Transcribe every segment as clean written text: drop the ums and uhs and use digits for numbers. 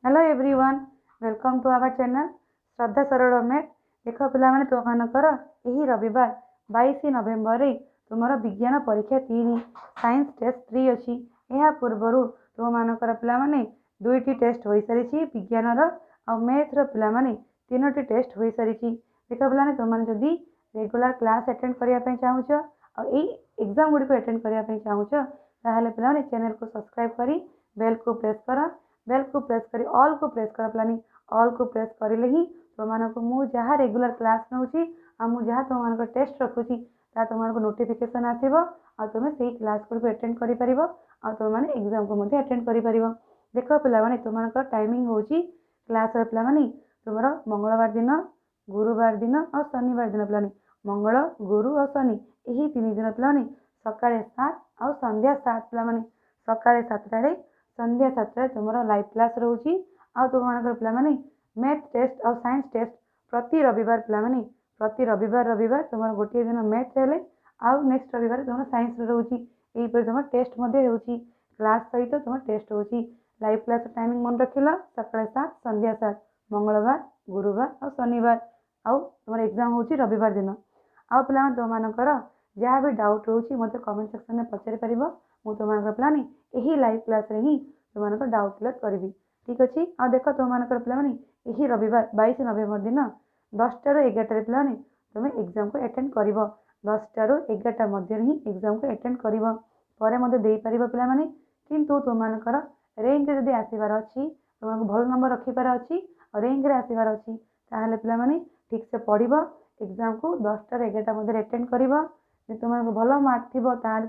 Hello everyone, welcome to our channel Shraddha Saral math. देख पे तुमकर यही रविवार 22 नवेम्बर तुम विज्ञान परीक्षा 3 साइंस टेस्ट 3 अच्छी। यह पूर्वर तुमकर पे दुईटी टेस्ट हो सारी विज्ञान मैथ्र पे 3टी टेस्ट हो सारी। देख पे तुमने जदि रेगुलर क्लास अटेंड करने चाहूच और एग्जाम गुड़ी अटेंड करने चाहूच ताहले पे चैनल को सब्सक्राइब करी बेल को प्रेस कर। बेल को प्रेस करी ऑल को प्रेस कर प्लानी ऑल को प्रेस करें ही तुमको मु जहाँ रेगुलर क्लास नौ जहाँ तुम टेस्ट रखुची तुमको नोटिफिकेशन आसो आ तुम से क्लास को भी अटेंड कर तुमने एग्जाम को अटेंड कर। देख पे तुम टाइमिंग हूँ क्लास पे तुम मंगलवार दिन गुरुवार दिन और शनिवार दिन पे मंगल गुरु और शनि यही 3 दिन पे सका 7 और संध्या 7 पे सका 7 संध्या 7 तुम लाइव क्लास रोचे आ तुम पे मैथ टेस्ट और साइंस टेस्ट प्रति रविवार पे प्रति रविवार तुम गोटे दिन मैथ हेले आउ नेक्स्ट रविवार तुम साइंस रोचे यहीपर तुम टेस्ट क्लास सहित तुम टेस्ट हो लाइव क्लास टाइमिंग मन रखिल सका 7 संध्या 7 मंगलवार गुरुवार और शनिवार आउ तुम एग्जाम हो रविवार दिन आउ पे तुमकर जहाँ भी डाउट रोचे मत कमेंट सेक्शन में पचारि पार मुझे पे यही लाइव क्लास रे ही तुमको डाउट क्लियर करी। ठीक अच्छे आ देख तुमको पे यही रविवार 22 नवेम्बर दिन 10टा ରୁ 11टा पे तुम एग्जाम को अटेंड कर 10टा ରୁ 11टा मध्य ही एग्जाम को अटेंड कर पे किंतु तुमको रैंक जब आसबार अच्छी तुमको भल नंबर रखिपार अच्छी और रैंक आसबार अच्छी ताहले पे ठीक से पढ़ एग्जाम को 10टा ରୁ 11टा मध्य अटेंड कर तुमको भल मार्क थी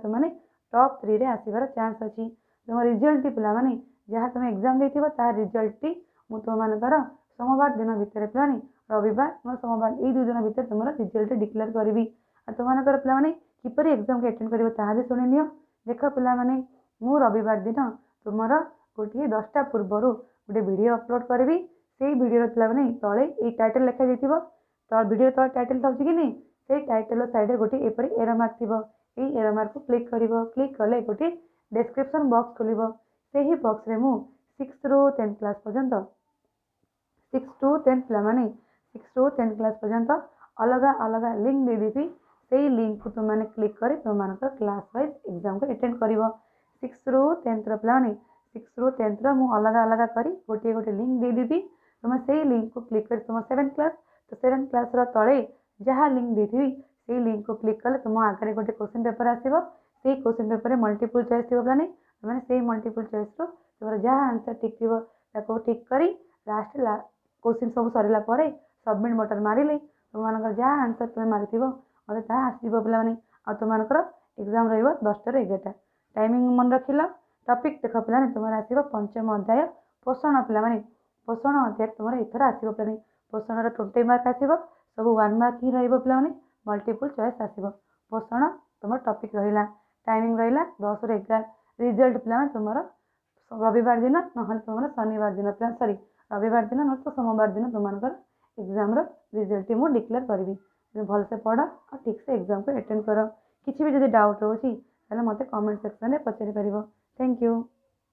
तुमने टॉप 3 रे आसबार चांस अच्छी। तुम रिजल्ट पे जहाँ तुम एग्जाम दे रिजल्ट मुझे तुमकर सोमवार दिन भितर पे रविवार सोमवार ये 2 दिन भितर तुम रिजल्ट डिक्लेयर करी तुमकर पे किपर एग्जाम को अटेंड कर शुणी नि। देख पे मु रविवार दिन तुम गोटे 10टा पूर्वर गोटे वीडियो अपलोड करी से वीडियो पे तले ये टाइटल लिखा तो वीडियो तले टाइटल था कि नहीं से टाइटल साइड गोटे एपरी एरो मार्क थी एरो मार्क को क्लिक कले गोटे डिस्क्रिप्शन बॉक्स खोल से ही बॉक्स रे मु 6 ରୁ 10 क्लास पर्यंत 6 to 10 पे 6 to 10 क्लास पर्यंत अलग अलग लिंक दे देवी से लिंक को तुमने क्लिक कर तुम क्लास वाइज एग्जाम को अटेंड कर 6 ରୁ 10 पे 6 ରୁ 10 मु अलग अलग कर गोटे गोटे लिंक दे देवी तुम से लिंक को क्लिक कर तुम 7th क्लास तो 7th क्लास तले जहाँ लिंक देती से लिंक को क्लिक कले तुम आगे गोटे क्वेश्चन पेपर आसो से क्वेश्चन पेपर मल्टीपल चॉइस थी पे मैंने से मल्टीपल चॉइस तुम जहाँ आंसर ठीक थी ठीक कर लास्ट क्वेश्चन सब सरला सबमिट बटन मारे तुम जहाँ आंसर तुम मारी मतलब आसो पे आ तुमको एग्जाम रहा 10टा ରୁ 11टा टाइमिंग मन रखिल टॉपिक देख पे तुम आसो पंचम अध्याय पोषण पे पोषण अध्याय तुम एथर आसो पे पोषण 20 मार्क आसो सब 1 मार्क ही पे मल्टीपल चॉइस आसो पोषण तुम टॉपिक रहा टाइमिंग रहा 10 ରୁ 11 रिजल्ट पे तुम रविवार दिन ना तुम शनिवार दिन पे सॉरी रविवार दिन ना तो सोमवार दिन तुमको एग्जाम रिजल्ट मुझे डिक्लेयर करी भलसे पढ़ और ठीक से एग्जाम को अटेंड कर किसी भी जब डाउट रोचे मत कमेंट सेक्शन में पचारि पार। Thank you.